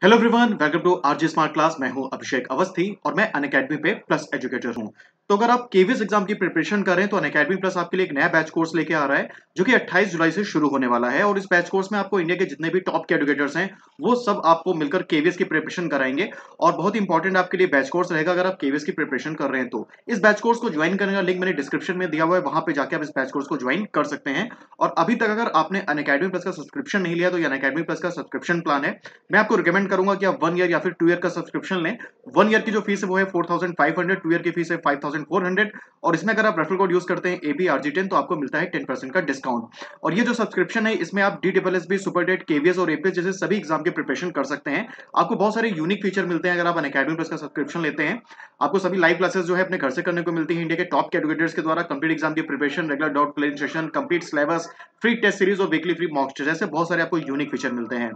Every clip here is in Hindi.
Hello everyone, welcome to RJ smart class. मैं हूं अभिषेक अवस्थी और मैं अनअकैडमी पे प्लस एजुकेटर हूं। तो अगर आप केवीएस एग्जाम की प्रिपरेशन कर रहे हैं तो अनअकैडमी प्लस आपके लिए एक नया बैच कोर्स लेके आ रहा है जो कि 28 जुलाई से शुरू होने वाला है। और इस बैच कोर्स में आपको इंडिया के जितने भी टॉप के एजुकेटर्स हैं वो सब आपको मिलकर केवीएस की प्रिपरेशन कराएंगे। और बहुत इंपॉर्टेंट आपके लिए बैच कोर्स रहेगा अगर आप केवीएस की प्रिपरेशन कर रहे हैं तो। इस बैच कोर्स को ज्वाइन करने का लिंक मैंने डिस्क्रिप्शन में दिया हुआ है, वहां पे जाकर आप इस बैच कोर्स को ज्वाइन कर सकते हैं। और अभी तक अगर आपने अनअकैडमी प्लस का सब्सक्रिप्शन नहीं लिया तो ये अनअकैडमी प्लस का सब्सक्रिप्शन प्लान है। मैं आपको रिकमेंड करूंगा कि आप 1 ईयर या फिर 2 ईयर का सब्सक्रिप्शन लें। 1 ईयर की जो फीस है वो है 4500, 2 ईयर की फीस है 5400। और इसमें अगर आप रेफरल कोड यूज करते हैं APRG10 तो आपको मिलता है 10% का डिस्काउंट। और ये जो सब्सक्रिप्शन है इसमें आप DSSB, सुपरटेट, केवीएस और एपीएस जैसे सभी एग्जाम की प्रिपरेशन कर सकते हैं। आपको बहुत सारे यूनिक फीचर मिलते हैं अगर आप अनअकैडमी प्लस का सब्सक्रिप्शन लेते हैं। आपको सभी लाइव क्लासेस जो है अपने घर से करने को मिलती है इंडिया के टॉप के एजुकेटर्स के द्वारा। कंप्लीट एग्जाम की preparation, regular doubt clearing session, complete syllabus, free test series और वीकली फ्री मॉक टेस्ट, जैसे बहुत सारे आपको यूनिक फीचर मिलते हैं।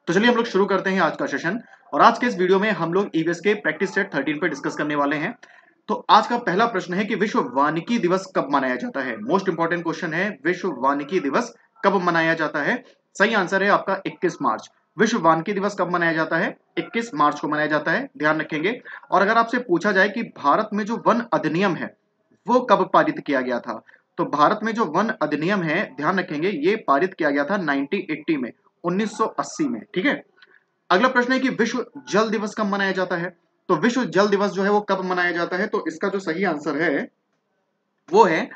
तो चलिए हम लोग शुरू करते हैं आज का सेशन। और आज के इस वीडियो में हम लोग ईवीएस के प्रैक्टिस सेट 13 पे डिस्कस करने वाले हैं। तो आज का पहला प्रश्न है कि विश्व वानिकी दिवस कब मनाया जाता है। मोस्ट इंपॉर्टेंट क्वेश्चन है, विश्व वानिकी दिवस कब मनाया जाता है। सही आंसर है आपका 21 मार्च। विश्व वानिकी दिवस कब मनाया जाता है? 21 मार्च को मनाया जाता है, ध्यान रखेंगे। और अगर आपसे पूछा जाए कि भारत में जो वन अधिनियम है वो कब पारित किया गया था, तो भारत में जो वन अधिनियम है, ध्यान रखेंगे, ये पारित किया गया था 1980 में, 1980 में। ठीक है। अगला प्रश्न है कि विश्व जल दिवस कब मनाया जाता है। तो विश्व जल दिवस जो है वो कब मनाया जाता है, तो इसका जो सही आंसर है वो है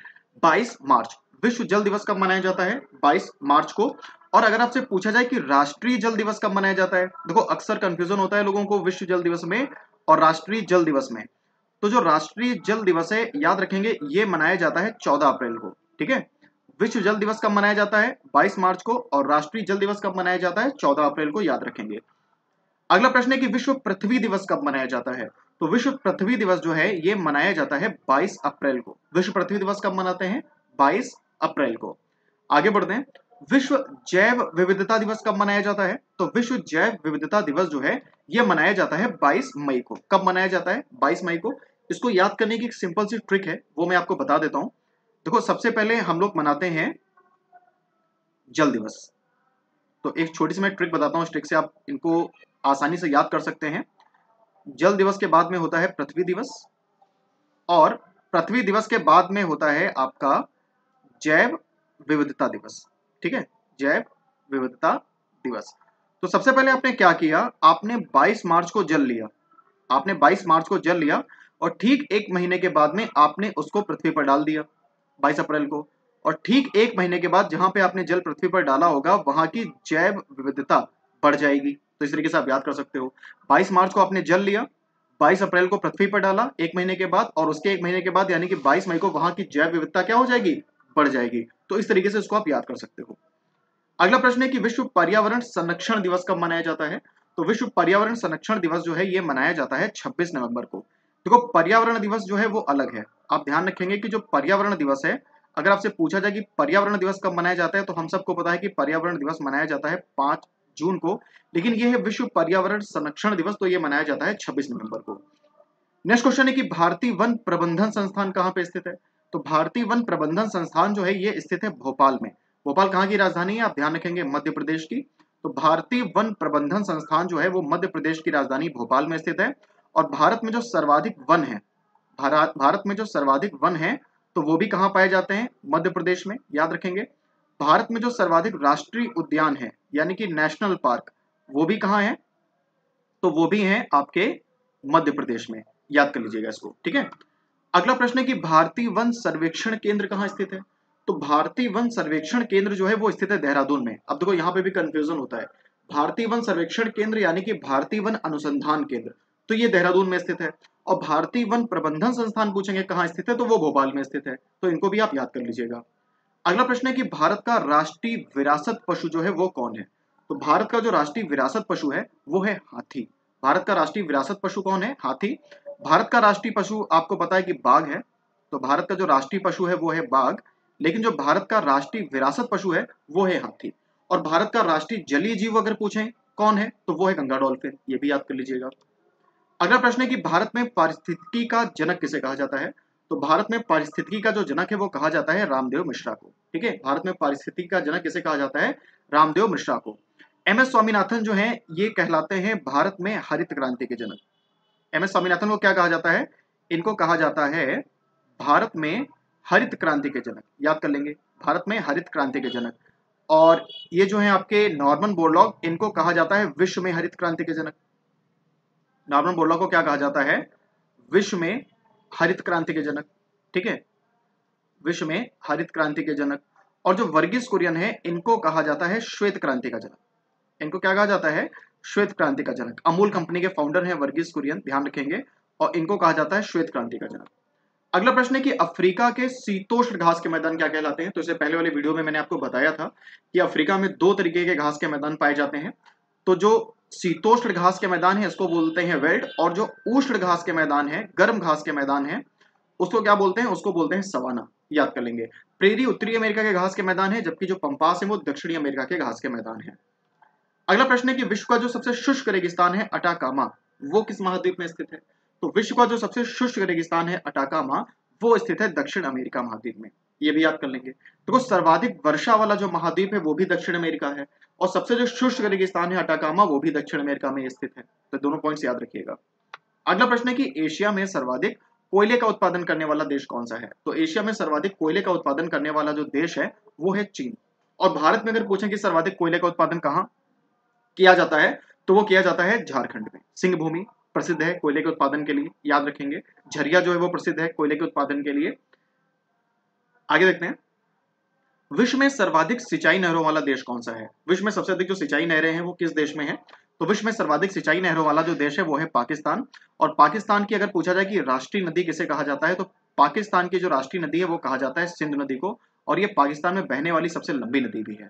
22 मार्च। विश्व जल दिवस कब मनाया जाता है? 22 मार्च को। और अगर आपसे पूछा जाए कि राष्ट्रीय जल दिवस कब मनाया जाता है, देखो अक्सर कंफ्यूजन होता है लोगों को विश्व जल दिवस में और राष्ट्रीय जल दिवस में। तो जो राष्ट्रीय जल दिवस है, याद रखेंगे, ये मनाया जाता है 14 अप्रैल को। ठीक है। विश्व जल दिवस कब मनाया जाता है? 22 मार्च को। और राष्ट्रीय जल दिवस कब मनाया जाता है? 14 अप्रैल को, याद रखेंगे। अगला प्रश्न है कि विश्व पृथ्वी दिवस कब मनाया जाता है। तो विश्व पृथ्वी दिवस जो है ये मनाया जाता है 22 अप्रैल को। विश्व पृथ्वी दिवस कब मनाते हैं? 22 अप्रैल को। आगे बढ़ते हैं। विश्व जैव विविधता दिवस कब मनाया जाता है? तो विश्व जैव विविधता दिवस जो है ये मनाया जाता है 22 मई को। कब मनाया जाता है? 22 मई को। इसको याद करने की एक सिंपल सी ट्रिक है, वो मैं आपको बता देता हूं। देखो सबसे पहले हम लोग मनाते हैं जल दिवस। तो एक छोटी सी मैं ट्रिक बताता हूँ, इस ट्रिक से आप इनको आसानी से याद कर सकते हैं। जल दिवस के बाद में होता है पृथ्वी दिवस, और पृथ्वी दिवस के बाद में होता है आपका जैव विविधता दिवस। ठीक है, जैव विविधता दिवस। तो सबसे पहले आपने क्या किया, आपने 22 मार्च को जल लिया। आपने 22 मार्च को जल लिया और ठीक एक महीने के बाद में आपने उसको पृथ्वी पर डाल दिया, 22 अप्रैल को। और ठीक एक महीने के बाद जहां पे आपने जल पृथ्वी पर डाला होगा वहां की जैव विविधता बढ़ जाएगी। तो इस तरीके से आप याद कर सकते हो, 22 मार्च को आपने जल लिया, 22 अप्रैल को पृथ्वी पर डाला एक महीने के बाद, और उसके एक महीने के बाद यानी कि 22 मई को वहां की जैव विविधता क्या हो जाएगी? बढ़ जाएगी। तो इस तरीके से इसको आप याद कर सकते हो। अगला प्रश्न है कि विश्व पर्यावरण संरक्षण दिवस कब मनाया जाता है। तो विश्व पर्यावरण संरक्षण दिवस जो है ये मनाया जाता है 26 नवंबर को। देखो पर्यावरण दिवस जो है वो अलग है। आप ध्यान रखेंगे कि जो पर्यावरण दिवस है, अगर आपसे पूछा जाए कि पर्यावरण दिवस कब मनाया जाता है, तो हम सबको पता है कि पर्यावरण दिवस मनाया जाता है 5 जून को। लेकिन यह है विश्व पर्यावरण संरक्षण दिवस, तो यह मनाया जाता है 26 नवंबर को। नेक्स्ट क्वेश्चन है कि भारतीय वन प्रबंधन संस्थान कहाँ पे स्थित है। तो भारतीय वन प्रबंधन संस्थान जो है ये स्थित है भोपाल में। भोपाल कहाँ की राजधानी है? आप ध्यान रखेंगे, मध्य प्रदेश की। तो भारतीय वन प्रबंधन संस्थान जो है वो मध्य प्रदेश की राजधानी भोपाल में स्थित है। और भारत में जो सर्वाधिक वन है, भारत में जो सर्वाधिक वन है, तो वो भी कहाँ पाए जाते हैं? मध्य प्रदेश में, याद रखेंगे। भारत में जो सर्वाधिक राष्ट्रीय उद्यान है यानी कि नेशनल पार्क, वो भी कहाँ है? तो वो भी है आपके मध्य प्रदेश में, याद कर लीजिएगा इसको। ठीक है। अगला प्रश्न है कि भारतीय वन सर्वेक्षण केंद्र कहाँ स्थित है। तो भारतीय वन सर्वेक्षण केंद्र जो है वो स्थित है देहरादून में। अब देखो यहाँ पे भी कंफ्यूजन होता है। भारतीय वन सर्वेक्षण केंद्र यानी कि भारतीय वन अनुसंधान केंद्र, तो ये देहरादून में स्थित है। और भारतीय वन प्रबंधन संस्थान पूछेंगे कहाँ स्थित है, तो वो भोपाल में स्थित है। तो इनको भी आप याद कर लीजिएगा। अगला प्रश्न है कि भारत का राष्ट्रीय विरासत पशु जो है वो कौन है। तो भारत का जो राष्ट्रीय विरासत पशु है वो है हाथी। भारत का राष्ट्रीय विरासत पशु कौन है? हाथी। भारत का राष्ट्रीय पशु आपको पता है कि बाघ है। तो भारत का जो राष्ट्रीय पशु है वो है बाघ। लेकिन जो भारत का राष्ट्रीय विरासत पशु है वो है हाथी। और भारत का राष्ट्रीय जलीय जीव अगर पूछें कौन है, तो वो है गंगा डॉल्फिन। ये भी याद कर लीजिएगा। अगला प्रश्न है कि भारत में पारिस्थितिकी का जनक किसे कहा जाता है। तो भारत में पारिस्थितिकी का जो जनक है वो कहा जाता है रामदेव मिश्रा को। ठीक है, भारत में पारिस्थितिकी का जनक किसे कहा जाता है? रामदेव मिश्रा को। MS स्वामीनाथन जो हैं ये कहलाते हैं भारत में हरित क्रांति के जनक। MS स्वामीनाथन को क्या कहा जाता है? इनको कहा जाता है भारत में हरित क्रांति के जनक। याद कर लेंगे, भारत में हरित क्रांति के जनक। और ये जो है आपके नॉर्मन बोरलॉग, इनको कहा जाता है विश्व में हरित क्रांति के जनक। नॉर्मन बोरलॉग को क्या कहा जाता है? विश्व में हरित क्रांति के जनक। ठीक है, विश्व में हरित क्रांति के जनक। और जो वर्गीस कुरियन है इनको कहा जाता है श्वेत क्रांति का जनक। इनको क्या कहा जाता है? श्वेत क्रांति का जनक। अमूल कंपनी के फाउंडर हैं वर्गीस कुरियन, ध्यान रखेंगे, और इनको कहा जाता है श्वेत क्रांति का जनक। अगला प्रश्न है कि अफ्रीका के शीतोष्ण घास के मैदान क्या कहलाते हैं? तो इससे पहले वाले वीडियो में मैंने आपको बताया था कि अफ्रीका में 2 तरीके के घास के मैदान पाए जाते हैं। तो जो शीतोष्ण घास के मैदान है इसको बोलते हैं वेल्ड, और जो उष्ण घास के मैदान है, गर्म घास के मैदान है, उसको क्या बोलते हैं? उसको बोलते हैं सवाना। याद कर लेंगे। प्रेरी उत्तरी अमेरिका के घास के मैदान है, जबकि जो पंपास है वो दक्षिणी अमेरिका के घास के मैदान है। अगला प्रश्न है कि विश्व का जो सबसे शुष्क रेगिस्तान है अटाकामा, वो किस महाद्वीप में स्थित है? तो विश्व का जो सबसे शुष्क रेगिस्तान है अटाकामा, वो स्थित है दक्षिण अमेरिका महाद्वीप में। ये भी याद कर लेंगे। तो सर्वाधिक वर्षा वाला जो महाद्वीप है वो भी दक्षिण अमेरिका है, और सबसे जो शुष्क रेगिस्तान है अटाकामा, वो भी दक्षिण अमेरिका में स्थित है। तो दोनों पॉइंट्स याद रखिएगा। अगला प्रश्न है कि एशिया में सर्वाधिक कोयले का उत्पादन करने वाला देश कौन सा है? तो एशिया में सर्वाधिक कोयले का उत्पादन करने वाला जो देश है वो है चीन। और भारत में अगर पूछें कि सर्वाधिक कोयले का उत्पादन कहाँ किया जाता है, तो वो किया जाता है झारखंड में। सिंह भूमि प्रसिद्ध है कोयले के उत्पादन के लिए, याद रखेंगे। झरिया जो है वो प्रसिद्ध है कोयले के उत्पादन के लिए। आगे देखते हैं, विश्व में सर्वाधिक सिंचाई नहरों वाला देश कौन सा है? विश्व में सबसे अधिक जो सिंचाई नहरें हैं वो किस देश में है? तो विश्व में सर्वाधिक सिंचाई नहरों वाला जो देश है वो है पाकिस्तान। और पाकिस्तान की अगर पूछा जाए कि राष्ट्रीय नदी किसे कहा जाता है, तो पाकिस्तान की जो राष्ट्रीय नदी है वो कहा जाता है सिंध नदी को, और ये पाकिस्तान में बहने वाली सबसे लंबी नदी भी है।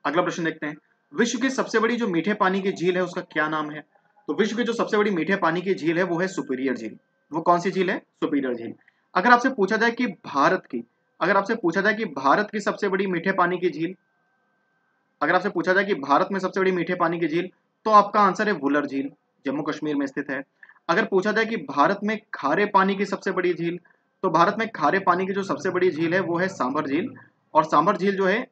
अगला प्रश्न देखते हैं, विश्व की सबसे बड़ी जो मीठे पानी की झील है उसका क्या नाम है? तो विश्व की जो सबसे बड़ी मीठे पानी की झील है वो है सुपीरियर झील। वो कौन सी झील है? सुपीरियर झील। अगर आपसे पूछा जाए कि भारत की सबसे बड़ी मीठे पानी की झील, अगर आपसे पूछा जाए कि भारत में सबसे बड़ी मीठे पानी की झील, तो आपका आंसर है वुलर झील, जम्मू कश्मीर में स्थित है। अगर पूछा जाए कि भारत में खारे पानी की सबसे बड़ी झील, तो भारत में खारे पानी की जो सबसे बड़ी झील है वो है सांभर झील। और सांभर झील जो है,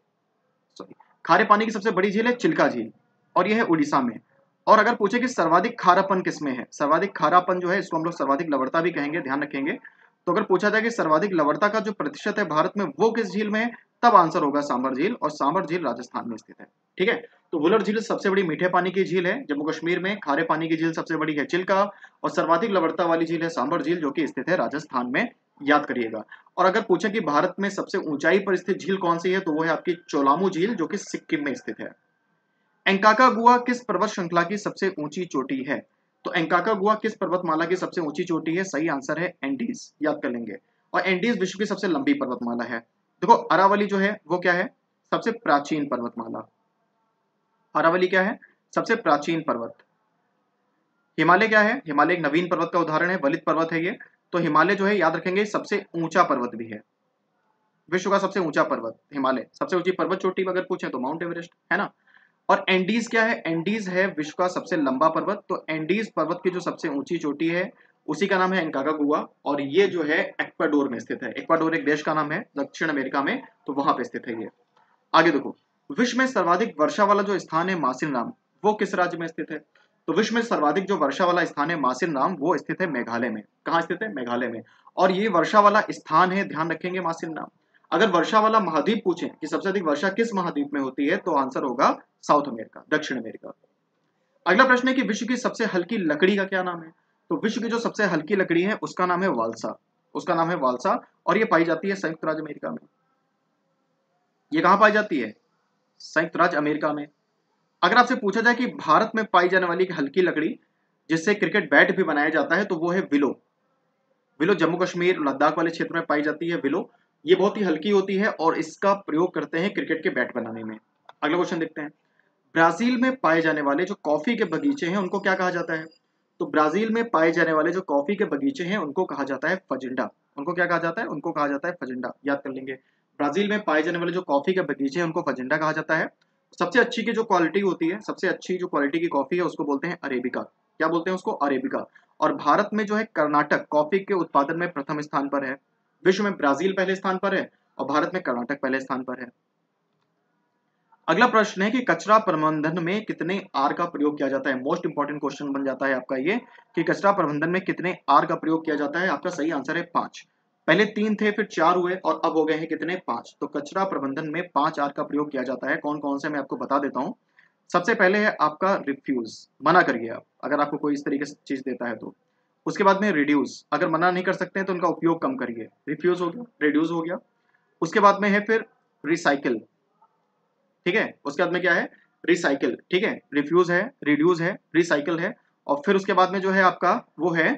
खारे पानी की सबसे बड़ी झील है चिल्का झील, और यह है उड़ीसा में। और अगर पूछे कि सर्वाधिक खारापन किसमें है, सर्वाधिक खारापन जो है इसको हम लोग सर्वाधिक लवणता भी कहेंगे, ध्यान रखेंगे। तो अगर पूछा जाए कि सर्वाधिक लवणता का जो प्रतिशत है भारत में वो किस झील में है, तब आंसर होगा सांभर झील, और सांभर झील राजस्थान में स्थित है। ठीक है, तो वुलर झील सबसे बड़ी मीठे पानी की झील है जम्मू कश्मीर में, खारे पानी की झील सबसे बड़ी है चिल्का, और सर्वाधिक लवणता वाली झील है सांभर झील जो कि स्थित है राजस्थान में, याद करिएगा। और अगर पूछे कि भारत में सबसे ऊंचाई पर स्थित झील कौन सी है, तो वो है आपकी चोलामू झील जो कि सिक्किम में स्थित है। एंकाकागुआ किस पर्वत श्रृंखला की सबसे ऊंची चोटी है? तो एंकाकागुआ किस पर्वतमाला की सबसे ऊंची चोटी है? सही आंसर है एंडीज, याद कर लेंगे। और एंडीज विश्व की सबसे लंबी पर्वतमाला है। देखो अरावली जो है वो क्या है? सबसे प्राचीन पर्वतमाला। अरावली क्या है? सबसे प्राचीन पर्वत। हिमालय क्या है? हिमालय एक नवीन पर्वत का उदाहरण है, वलित पर्वत है ये। तो हिमालय जो है याद रखेंगे सबसे ऊंचा पर्वत भी है, विश्व का सबसे ऊंचा पर्वत हिमालय। सबसे ऊंची पर्वत चोटी अगर पूछे तो माउंट एवरेस्ट है ना। और एंडीज क्या है? एंडीज है विश्व का सबसे लंबा पर्वत। तो एंडीज पर्वत की जो सबसे ऊंची चोटी है उसी का नाम है एंकाकागुआ, और ये जो है इक्वाडोर में स्थित है। इक्वाडोर एक देश का नाम है दक्षिण अमेरिका में, तो वहां पे स्थित है ये। आगे देखो, विश्व में सर्वाधिक वर्षा वाला जो स्थान है मासिन राम, वो किस राज्य में स्थित है? तो विश्व में सर्वाधिक जो वर्षा वाला स्थान है मासिन राम, वो स्थित है मेघालय में। कहाँ स्थित है? मेघालय में। और ये वर्षा वाला स्थान है, ध्यान रखेंगे, मासिन राम। अगर वर्षा वाला महाद्वीप पूछे कि सबसे अधिक वर्षा किस महाद्वीप में होती है, तो आंसर होगा साउथ अमेरिका, दक्षिण अमेरिका। अगला प्रश्न है कि विश्व की सबसे हल्की लकड़ी का क्या नाम है? तो विश्व की जो सबसे हल्की लकड़ी है उसका नाम है वालसा, उसका नाम है वालसा, और ये पाई जाती है संयुक्त राज्य अमेरिका में। ये कहाँ पाई जाती है? संयुक्त राज्य अमेरिका में। अगर आपसे पूछा जाए कि भारत में पाई जाने वाली हल्की लकड़ी जिससे क्रिकेट बैट भी बनाया जाता है, तो वो है विलो। विलो जम्मू कश्मीर लद्दाख वाले क्षेत्र में पाई जाती है विलो। ये बहुत ही हल्की होती है और इसका प्रयोग करते हैं क्रिकेट के बैट बनाने में। अगला क्वेश्चन देखते हैं, ब्राजील में पाए जाने वाले जो कॉफी के बगीचे हैं उनको क्या कहा जाता है? तो ब्राजील में पाए जाने वाले जो कॉफी के बगीचे हैं उनको कहा जाता है फजिंडा। उनको क्या कहा जाता है? उनको कहा जाता है फजिंडा, याद कर लेंगे। ब्राजील में पाए जाने वाले जो कॉफी के बगीचे हैं उनको फजिंडा कहा जाता है। सबसे अच्छी की जो क्वालिटी होती है, सबसे अच्छी जो क्वालिटी की कॉफी है उसको बोलते हैं अरेबिका। क्या बोलते हैं उसको? अरेबिका। और भारत में जो है कर्नाटक कॉफी के उत्पादन में प्रथम स्थान पर है। विश्व में ब्राजील पहले स्थान पर है और भारत में कर्नाटक पहले स्थान पर है। अगला प्रश्न है कि कचरा प्रबंधन में कितने आर का प्रयोग किया जाता है। मोस्ट इंपॉर्टेंट क्वेश्चन बन जाता है आपका ये कि कचरा प्रबंधन में कितने आर का प्रयोग किया जाता है। आपका सही आंसर है 5। पहले 3 थे, फिर 4 हुए और अब हो गए हैं कितने, 5। तो कचरा प्रबंधन में 5 आर का प्रयोग किया जाता है। कौन कौन से मैं आपको बता देता हूँ। सबसे पहले है आपका रिफ्यूज, मना करिए आप अगर आपको कोई इस तरीके से चीज देता है तो। उसके बाद में रिड्यूस, अगर मना नहीं कर सकते हैं तो उनका उपयोग कम करिए। रिफ्यूज हो गया, रिड्यूस हो गया। उसके बाद में है फिर रिसाइकिल, ठीक है। उसके बाद में क्या है, रिसाइकिल, ठीक है। रिफ्यूज है, रिड्यूस है, रिसाइकिल है, और फिर उसके बाद में जो है आपका वो है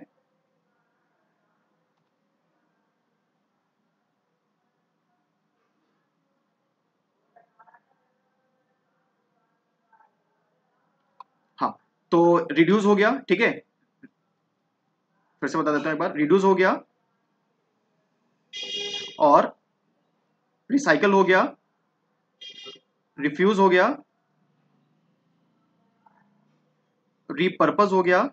हाँ, तो रिड्यूस हो गया, ठीक है। फिर से बता देता हूं एक बार, रिड्यूस हो गया और रिसाइकल हो गया, रिफ्यूज हो गया, रीपर्पज हो गया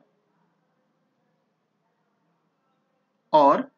और